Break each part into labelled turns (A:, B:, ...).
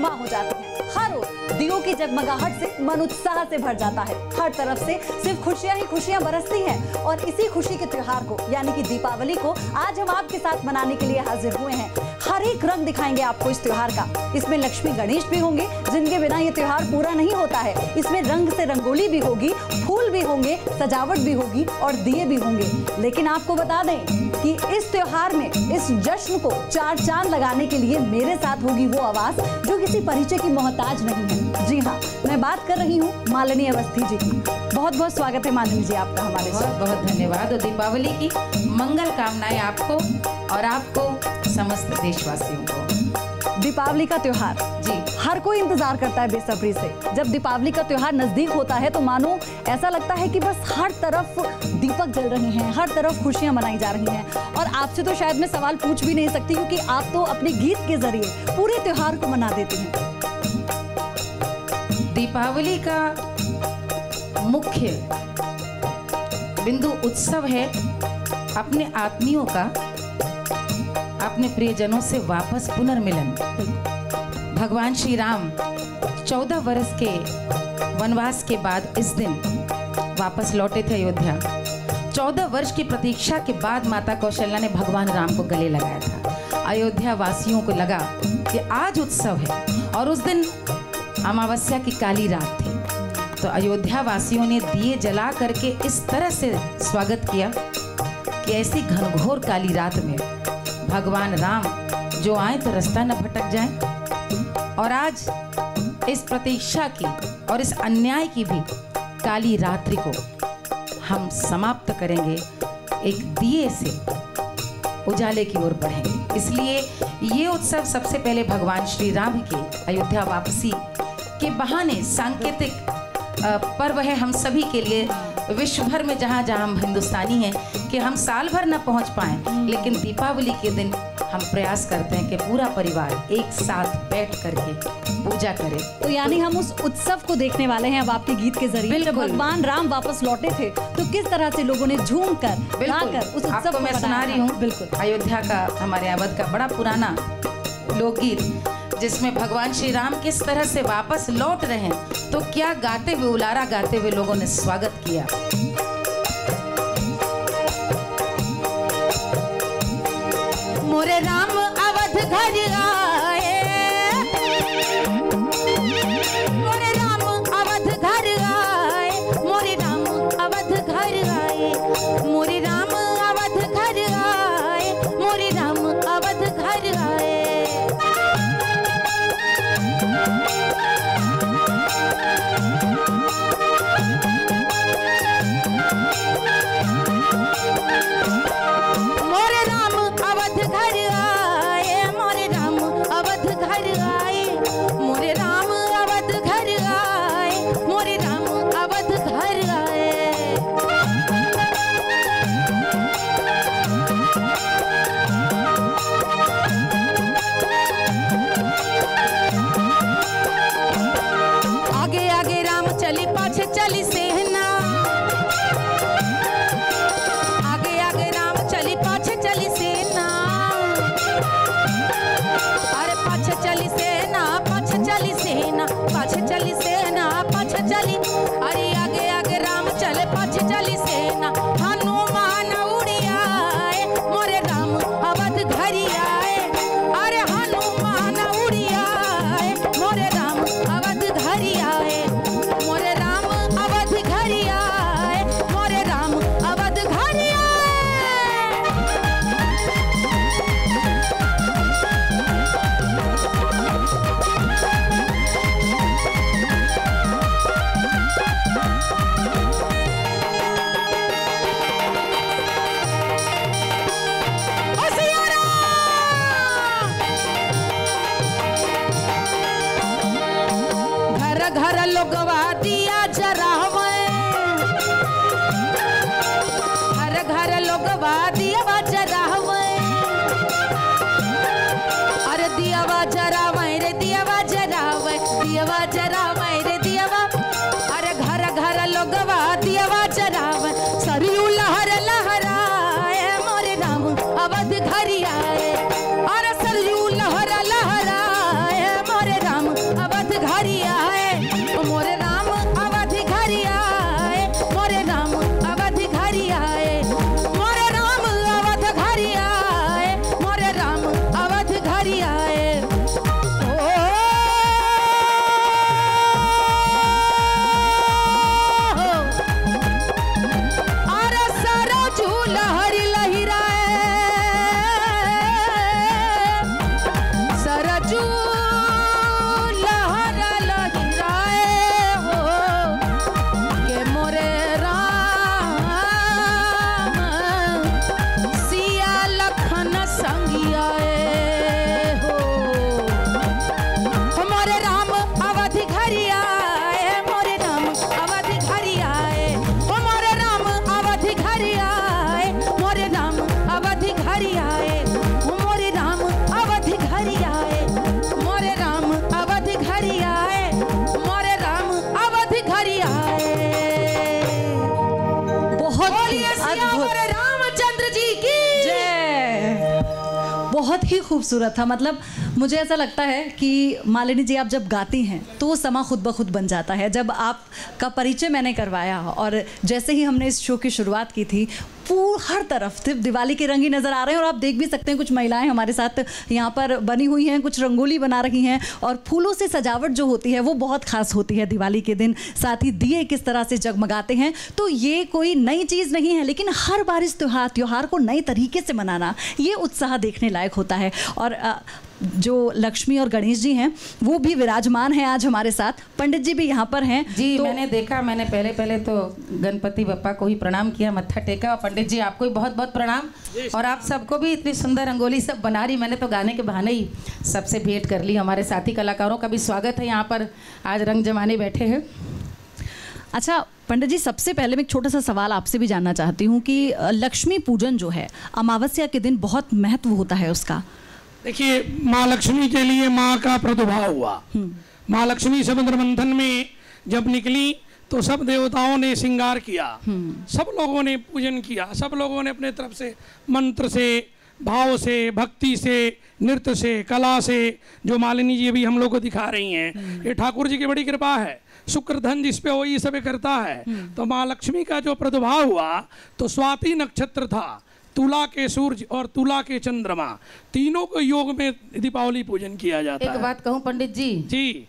A: खुशनुमा हो जाती हैं। हर रोज दियों की जगमगाहट से मन उत्साह से भर जाता है। हर तरफ से सिर्फ खुशियां ही खुशियां बरसती हैं और इसी खुशी के त्योहार को यानी कि दीपावली को आज हम आपके साथ मनाने के लिए हाजिर हुए हैं। हर एक रंग दिखाएंगे आपको इस त्योहार का। इसमें लक्ष्मी गणेश भी होंगे जिनके बिना ये त्योहार पूरा नहीं होता है। इसमें रंग से रंगोली भी होगी, फूल भी होंगे, सजावट भी होगी और दिए भी होंगे। लेकिन आपको बता दें कि इस त्योहार में, इस जश्न को चार चांद लगाने के लिए मेरे साथ होगी वो आवाज जो किसी परिचय की मोहताज नहीं है। जी हाँ, मैं बात कर रही हूँ मालिनी अवस्थी जी की। बहुत बहुत स्वागत है मालिनी जी आपका हमारे साथ।
B: बहुत बहुत धन्यवाद और दीपावली की मंगल कामनाएं आपको और आपको समस्त देशवासियों को।
A: दीपावली का त्योहार
B: जी
A: हर कोई इंतजार करता है बेसब्री से। जब दीपावली का त्योहार नजदीक होता है तो मानो ऐसा लगता है कि बस हर तरफ दीपक जल रहे हैं, हर तरफ खुशियां मनाई जा रही हैं। और आपसे तो शायद मैं सवाल पूछ भी नहीं सकती क्योंकि आप तो अपने गीत के जरिए पूरे त्योहार को मना देती हैं।
B: दीपावली का मुख्य बिंदु उत्सव है अपने आत्मीयों का, अपने प्रियजनों से वापस पुनर्मिलन। भगवान श्री राम 14 वर्ष के वनवास के बाद इस दिन वापस लौटे थे अयोध्या। 14 वर्ष की प्रतीक्षा के बाद माता कौशल्या ने भगवान राम को गले लगाया था। अयोध्या वासियों को लगा कि आज उत्सव है और उस दिन अमावस्या की काली रात थी। तो अयोध्या वासियों ने दिए जला करके इस तरह से स्वागत किया कि ऐसी घनघोर काली रात में भगवान राम जो आए तो रास्ता न भटक जाए। और आज इस प्रतीक्षा की और इस अन्याय की भी काली रात्रि को हम समाप्त करेंगे, एक दिए से उजाले की ओर बढ़ेंगे। इसलिए ये उत्सव सबसे पहले भगवान श्री राम की अयोध्या वापसी के बहाने सांकेतिक पर्व है हम सभी के लिए। विश्व भर में जहाँ जहाँ हम हिंदुस्तानी हैं कि हम साल भर न पहुँच पाएं, लेकिन दीपावली के दिन हम प्रयास करते हैं कि पूरा परिवार एक साथ बैठ करके पूजा करे।
A: तो यानी हम उस उत्सव को देखने वाले हैं अब आपके गीत के जरिए। जब भगवान राम वापस लौटे थे तो किस तरह से लोगों ने झूम कर गाकर उस उत्सव को
B: मैं सुना रही हूँ।
A: बिल्कुल
B: अयोध्या का, हमारे अवध का बड़ा पुराना लोकगीत जिसमें भगवान श्री राम किस तरह से वापस लौट रहे हैं, तो क्या गाते हुए, उलारा गाते हुए लोगों ने स्वागत किया। मोरे राम अवध घर आए, मोरे राम अवध घर आए, मोरे राम अवध घर आए, मोरे राम अवध घर आए, मोरे राम अवध घर आए। मोरे राम अवध घर आए, मोरे राम अवध घर आए, मोरे राम अवध घर आए, मोरे राम अवध घर आए। आगे आगे राम चली, पाछे चली सेना, आगे आगे राम चली, पाछे चली सेना, अरे पाछे चली सेना, पाछे चली सेना, पाछे चली सेना, पाछे चली, अरे आगे आगे राम चले, पाछे चली सेना। हनुमान उड़िया मोरे राम अवध घरी आए, अरे हनुमान उड़िया मोरे राम अवध घरी आए, मोरे राम अवध घरी आए, मोरे राम अवध घरी आए। घर घर लोगवा दिया जरावे, हर घर लोगवा दिया जरावे, अरे दियावा जरावे रे दियावा जरावे, दियावा जरावे रे दियावा, अरे घर घर लोगवा दियावा जरावे। सरयू लहर लहराए मोरे राम अवध घरी आए, अरे सरयू लहर लहराए मोरे राम
A: बहुत ही खूबसूरत था। मतलब मुझे ऐसा लगता है कि मालिनी जी आप जब गाती हैं तो वो समा खुद ब खुद बन जाता है। जब आपका परिचय मैंने करवाया और जैसे ही हमने इस शो की शुरुआत की थी, हर तरफ सिर्फ दिवाली के रंग ही नज़र आ रहे हैं। और आप देख भी सकते हैं कुछ महिलाएं हमारे साथ यहाँ पर बनी हुई हैं, कुछ रंगोली बना रही हैं और फूलों से सजावट जो होती है वो बहुत खास होती है दिवाली के दिन। साथ ही दिए किस तरह से जगमगाते हैं। तो ये कोई नई चीज़ नहीं है, लेकिन हर बार इस त्यौहार को नए तरीके से मनाना, ये उत्साह देखने लायक होता है। और जो लक्ष्मी और गणेश जी हैं वो भी विराजमान हैं आज हमारे साथ। पंडित जी भी यहाँ पर हैं
B: जी।
A: तो
B: मैंने देखा, मैंने पहले तो गणपति बप्पा को ही प्रणाम किया, मत्था टेका। और पंडित जी आपको भी बहुत बहुत प्रणाम। और आप सबको भी इतनी सुंदर रंगोली सब बना रही। मैंने तो गाने के बहाने ही सबसे भेंट कर ली। हमारे साथी कलाकारों का भी स्वागत है यहाँ पर, आज रंग जमाने बैठे हैं।
A: अच्छा पंडित जी, सबसे पहले मैं एक छोटा सा सवाल आपसे भी जानना चाहती हूँ कि लक्ष्मी पूजन जो है अमावस्या के दिन बहुत महत्व होता है उसका।
C: देखिए, माँ लक्ष्मी के लिए माँ का प्रादुर्भाव हुआ। माँ लक्ष्मी समुद्र मंथन में जब निकली तो सब देवताओं ने श्रृंगार किया, सब लोगों ने पूजन किया, सब लोगों ने अपने तरफ से मंत्र से, भाव से, भक्ति से, नृत्य से, कला से, जो मालिनी जी अभी हम लोग को दिखा रही हैं, ये ठाकुर जी की बड़ी कृपा है। शुक्र धन जिस पे वही सब करता है। तो माँ लक्ष्मी का जो प्रादुर्भाव हुआ तो स्वाति नक्षत्र था, तुला के सूरज और तुला के चंद्रमा, तीनों को योग में दीपावली पूजन किया जाता है।
B: एक बात कहूँ पंडित जी,
C: जी,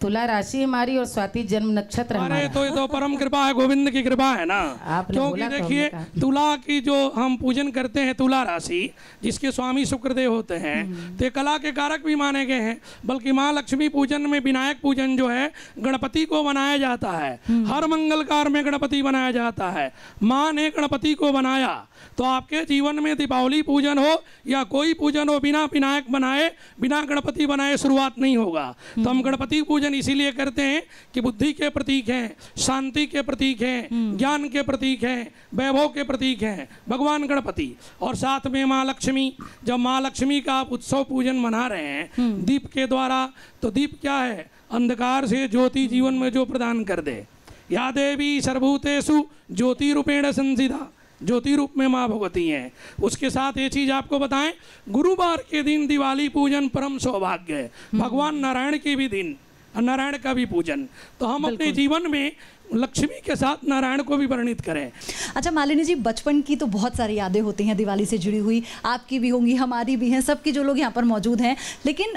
B: तुला राशि हमारी और स्वाति जन्म नक्षत्र हमारा।
C: अरे तो ये तो परम कृपा है, गोविंद की कृपा है ना। क्योंकि देखिए तुला की जो हम पूजन करते हैं, तुला राशि जिसके स्वामी शुक्रदेव होते हैं, तो कला के कारक भी माने गए हैं। बल्कि माँ लक्ष्मी पूजन में विनायक पूजन जो है गणपति को बनाया जाता है। हर मंगलकार में गणपति बनाया जाता है। माँ ने गणपति को बनाया तो आपके जीवन में दीपावली पूजन हो या कोई पूजन हो, बिना विनायक बनाए, बिना गणपति बनाए शुरुआत नहीं होगा। तो हम गणपति पूजन इसीलिए करते हैं कि बुद्धि के प्रतीक हैं, शांति के प्रतीक हैं, ज्ञान के प्रतीक हैं, वैभव के प्रतीक हैं भगवान गणपति। और साथ में माँ लक्ष्मी, जब माँ लक्ष्मी का आप उत्सव पूजन मना रहे हैं दीप के द्वारा, तो दीप क्या है? अंधकार से ज्योति जीवन में जो प्रदान कर दे। या देवी सर्वभूतेषु ज्योति रूपेण संसिधा, ज्योति रूप में माँ भगवती हैं। उसके साथ ये चीज आपको बताएं, गुरुवार के दिन दिवाली पूजन परम सौभाग्य है। भगवान नारायण के भी दिन, नारायण का भी पूजन। तो हम अपने जीवन में लक्ष्मी के साथ नारायण को भी वर्णित करें।
A: अच्छा मालिनी जी, बचपन की तो बहुत सारी यादें होती हैं दिवाली से जुड़ी हुई, आपकी भी होंगी, हमारी भी हैं, सबकी जो लोग यहाँ पर मौजूद हैं। लेकिन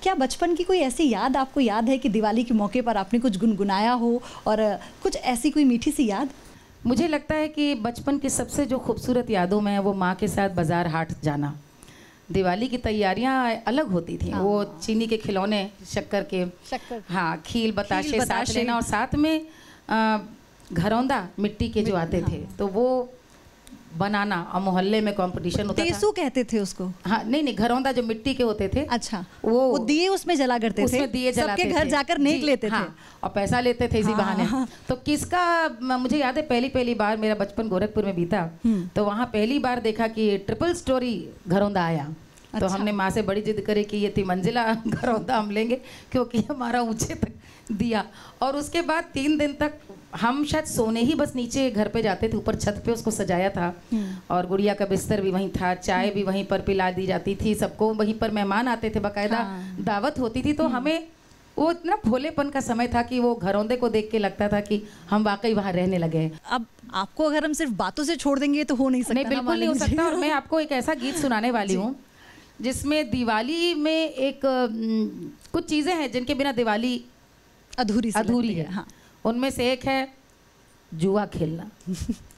A: क्या बचपन की कोई ऐसी याद आपको याद है कि दिवाली के मौके पर आपने कुछ गुनगुनाया हो और कुछ ऐसी कोई मीठी सी याद?
B: मुझे लगता है कि बचपन की सबसे जो खूबसूरत यादों में है वो माँ के साथ बाजार हाट जाना। दिवाली की तैयारियां अलग होती थी। वो चीनी के खिलौने, शक्कर, हाँ, खील बताशे साथ लेना, और साथ में घरौंदा मिट्टी के जो आते थे तो वो बनाना, और मोहल्ले में कंपटीशन होता था।
A: तेसू कहते थे उसको।
B: हाँ, नहीं, घरौंदा जो मिट्टी के होते थे।
A: अच्छा, वो दिए उसमें जला करते थे,
B: उसमें दिए जलाते
A: सबके घर जाकर नेक लेते थे।
B: और पैसा लेते थे इसी बहाने। तो किसका, मुझे याद है पहली बार मेरा बचपन गोरखपुर में बीता, तो वहाँ पहली बार देखा कि ट्रिपल स्टोरी घरौंदा आया। तो हमने माँ से बड़ी जिद करी कि ये 3 मंजिला घरौंदा हम लेंगे, क्योंकि हमारा ऊंचे तक दिया। और उसके बाद 3 दिन तक हम शायद सोने ही बस नीचे घर पे जाते थे, ऊपर छत पे उसको सजाया था। और गुड़िया का बिस्तर भी वहीं था, चाय भी वहीं पर पिला दी जाती थी सबको, वहीं पर मेहमान आते थे, बाकायदा दावत होती थी। तो हमें वो इतना भोलेपन का समय था कि वो घरौंदे को देख के लगता था कि हम वाकई वहाँ रहने लगे।
A: अब आपको अगर हम सिर्फ बातों से छोड़ देंगे तो हो नहीं सकता।
B: नहीं, बिल्कुल नहीं हो सकता। और मैं आपको एक ऐसा गीत सुनाने वाली हूँ जिसमें दिवाली में एक कुछ चीज़ें हैं जिनके बिना दिवाली अधूरी है। हाँ। उनमें से एक है जुआ खेलना।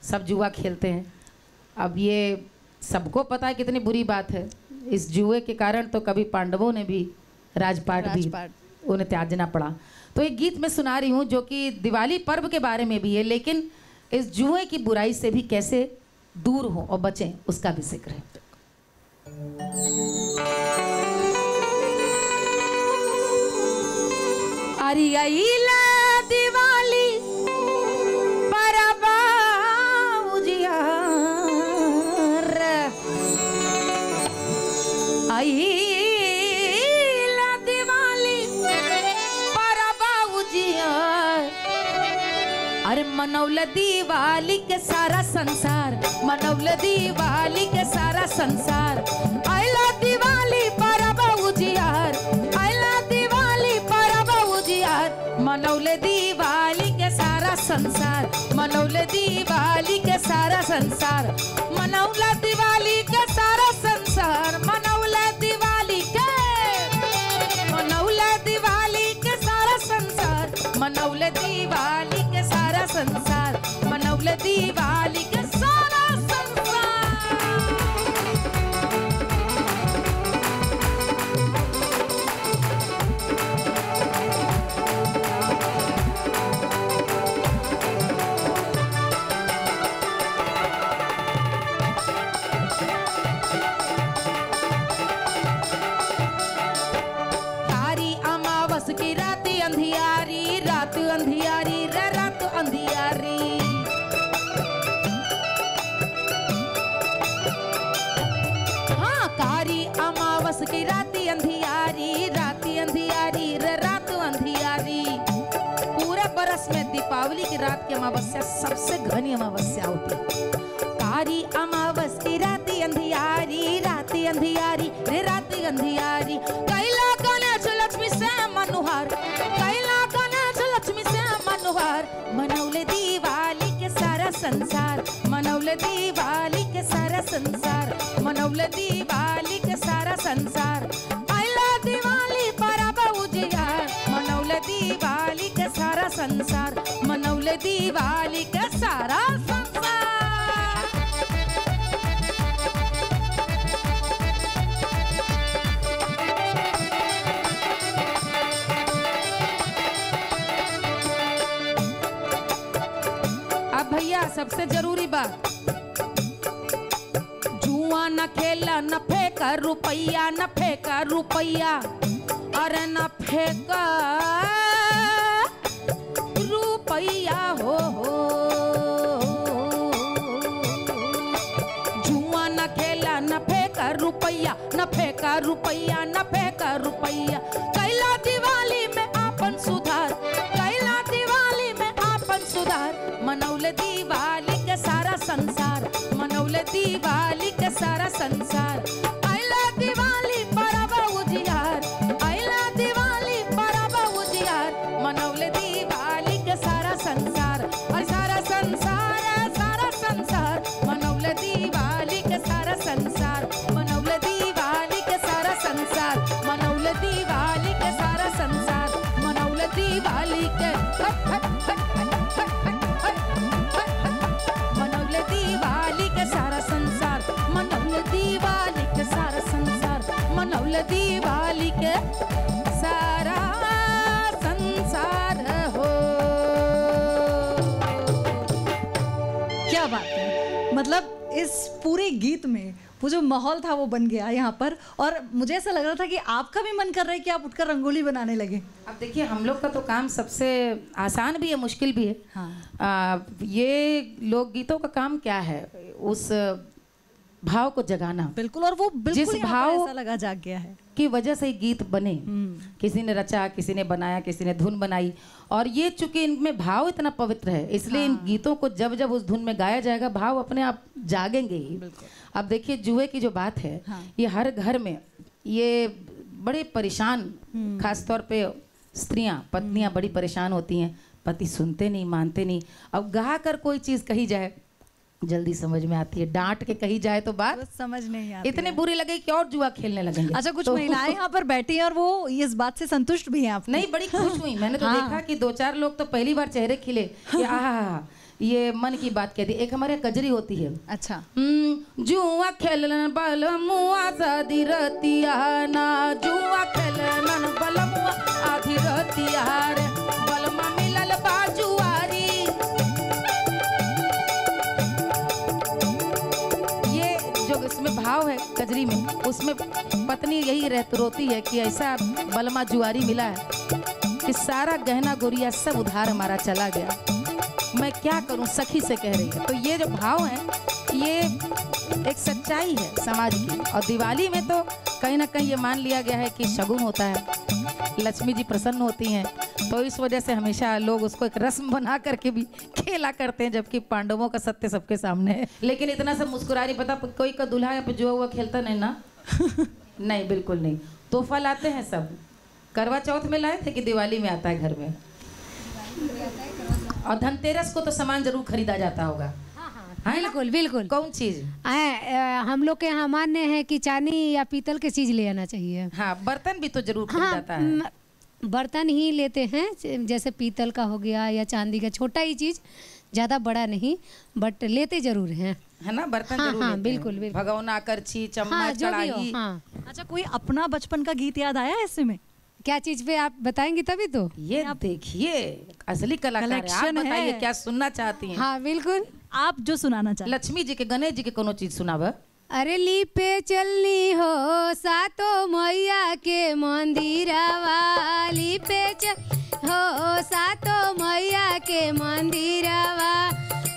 B: सब जुआ खेलते हैं। अब ये सबको पता है कितनी बुरी बात है। इस जुए के कारण तो कभी पांडवों ने भी राजपाट भी उन्हें त्यागना पड़ा। तो एक गीत मैं सुना रही हूँ जो कि दिवाली पर्व के बारे में भी है, लेकिन इस जुए की बुराई से भी कैसे दूर हो और बचें उसका भी जिक्र है। अरे आइला दिवाली परबा उजियार, आइला दिवाली परबा उजियार। अरे मनौल दिवाली के सारा संसार, मनौल दिवाली के सारा संसार। आइला संसार, मनौला दिवाली के सारा संसार, मनौला दिवाली के, मनौला दिवाली के सारा संसार, मनौला दिवाली के सारा संसार, मनौला दिवाली के सारा संसार। की रात अंधियारी, रात अंधियारी रे रात अंधियारी, हाँ कारी अमावस की रात अंधियारी, रात अंधियारी रे रात अंधियारी। पूरे बरस में दीपावली की रात की अमावस्या सबसे घनी अमावस्या होती है। कारी अमावस की रात अंधियारी, रात अंधियारी रे रात अंधियारी, कैला गणेश लक्ष्मी से मनोहर, कैला गणेश लक्ष्मी से मनोहर, मनौले दिवाली के सारा संसार, मनौले दिवाली के सारा संसार, मनौले दिवाली के सारा संसार। आइला दिवाली परब उजियार, मनौले दिवाली के सारा संसार, मनौले दिवाली के सारा संसार। भैया सबसे जरूरी बात, जुआ न खेला न फेंका रुपया, न फेंका रुपया, अरे न फेंका रुपया हो, जुआ न खेला न फेंका रुपया, न फेंका रुपया, न फेंका रुपया। कैला दिवाली में आपन सुधार, कैला दिवाली में आपन सुधार, मनौले दिवाली के सारा संसार, मनौले दिवाली के सारा संसार। आइला दिवाली परब उजियार, आइला दिवाली परब उजियार, मनौले दिवाली के सारा संसार, और सारा संसार, सारा संसार, मनौले दिवाली के सारा संसार, मनौले दिवाली के सारा संसार, मनौले दिवाली के सारा संसार, मनौले दिवाली के दिवाली के सारा संसार, मनौले दिवाली के सारा संसार, मनौले दिवाली के सारा संसार हो।
A: क्या बात है, मतलब इस पूरे गीत में वो जो माहौल था वो बन गया यहाँ पर, और मुझे ऐसा लग रहा था कि आपका भी मन कर रहा है कि आप उठकर रंगोली बनाने लगे।
B: अब देखिए हम लोग का तो काम सबसे आसान भी है, मुश्किल भी है। हाँ। ये लोकगीतों का काम क्या है, उस भाव को जगाना।
A: बिल्कुल, और वो बिल्कुल
B: जिस भाव
A: ऐसा लगा जाग गया है
B: की वजह से गीत बने, किसी ने रचा, किसी ने बनाया, किसी ने धुन बनाई, और ये चूंकि इनमें भाव इतना पवित्र है, इसलिए इन गीतों को जब जब उस धुन में गाया जाएगा भाव अपने आप जागेंगे ही। अब देखिए जुए की जो बात है, ये हर घर में ये बड़े परेशान, खासतौर पे स्त्रियां, पत्नियां बड़ी परेशान होती हैं, पति सुनते नहीं, मानते नहीं। अब गा कर कोई चीज़ कही जाए जल्दी समझ में आती है, डांट के कही जाए तो बात
A: समझ नहीं आती,
B: इतने बुरी लगे कि और जुआ खेलने लगेंगे।
A: अच्छा, कुछ महिलाएं यहाँ पर बैठी हैं और वो इस बात से संतुष्ट भी हैं आप?
B: नहीं, बड़ी खुश हुई। मैंने तो देखा कि 2-4 लोग तो पहली बार चेहरे खिले कि आहा ये मन की बात कह दी। एक हमारे कजरी होती है,
A: अच्छा,
B: जुआ खेलन बल मुआ आधी रतिया ना, जुआ खेलन बल मुआ आधी रतिया रे, बलमा मिलल बाजुआरी। ये जो इसमें भाव है कजरी में, उसमें पत्नी यही रोती है कि ऐसा बलमा जुआरी मिला है कि सारा गहना गुड़िया सब उधार हमारा चला गया, मैं क्या करूं, सखी से कह रही है। तो ये जो भाव है ये एक सच्चाई है समाज की। और दिवाली में तो कहीं ना कहीं ये मान लिया गया है कि शगुन होता है, लक्ष्मी जी प्रसन्न होती हैं, तो इस वजह से हमेशा लोग उसको एक रस्म बना करके भी खेला करते हैं, जबकि पांडवों का सत्य सबके सामने है। लेकिन इतना सब मुस्कुरा रही, पता कोई का दूल्हा या जुआ हुआ खेलता नहीं ना नहीं, बिल्कुल नहीं। तोहफा लाते हैं सब, करवा चौथ में लाए थे कि दिवाली में आता है घर में, और धनतेरस को तो सामान जरूर खरीदा जाता होगा।
D: बिल्कुल बिल्कुल।
B: कौन चीज?
D: हम लोग के यहाँ मान्य है कि चांदी या पीतल की चीज ले आना चाहिए।
B: हाँ, बर्तन भी तो जरूर खरीदाता है।
D: बर्तन ही लेते हैं, जैसे पीतल का हो गया या चांदी का, छोटा ही चीज, ज्यादा बड़ा नहीं, बट लेते जरूर हैं, है
B: ना? बर्तन जरूर
D: हाँ,
B: लेते
D: बिल्कुल
B: हैं।
D: बिल्कुल।
B: भगोना, करछी, चम्मच,
D: हाँ, जो भी हो,
B: कढ़ाई।
D: हाँ।
A: अच्छा, कोई अपना बचपन का गीत याद आया ऐसे में?
D: क्या चीज पे आप बताएंगी तभी तो।
B: ये देखिए असली कलाकार है। आप बताइए क्या सुनना चाहती हैं?
D: हाँ बिल्कुल,
A: आप जो सुनाना चाहते।
B: लक्ष्मी जी के, गणेश जी के कोनो चीज सुनाब।
D: अरे लीपे चलनी हो सातो मैया के मंदिरवा, लीपे हो सातो मैया के मंदिरवा,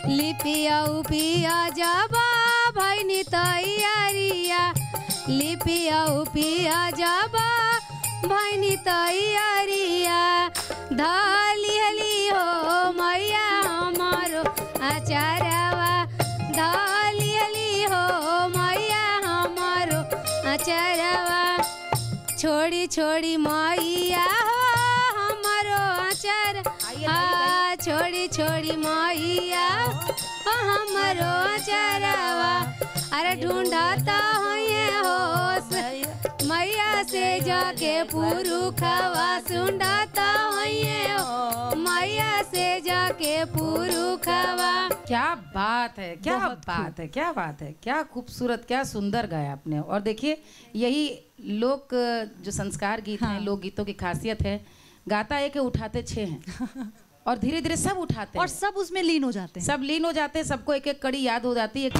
D: लिपिया उपिया जबा भैनी तैयारिया, लिपिया उपिया जबा भैनी तैयारिया, धली हली हो मैया हमारो आचारवा, धली हली हो मैया हमारो आचारवा, छोड़ी छोड़ी मैया हो हमारो आचार, छोड़ी छोड़ी मैया हो हमारो आचारवा, अरे ढूंढता हो मैया से जाके पुरुखवा, सुंडाता हो मैया से जाके पुरुखवा।
B: क्या बात है, क्या बात है, क्या बात है, क्या खूबसूरत, क्या सुंदर गाया आपने। और देखिए यही लोक जो संस्कार गीत हैं, लोक गीतों की खासियत है, गाता एक उठाते 6 हैं और धीरे धीरे सब उठाते हैं
A: और सब उसमें लीन हो जाते हैं,
B: सब लीन हो जाते हैं, सबको एक एक कड़ी याद हो जाती है।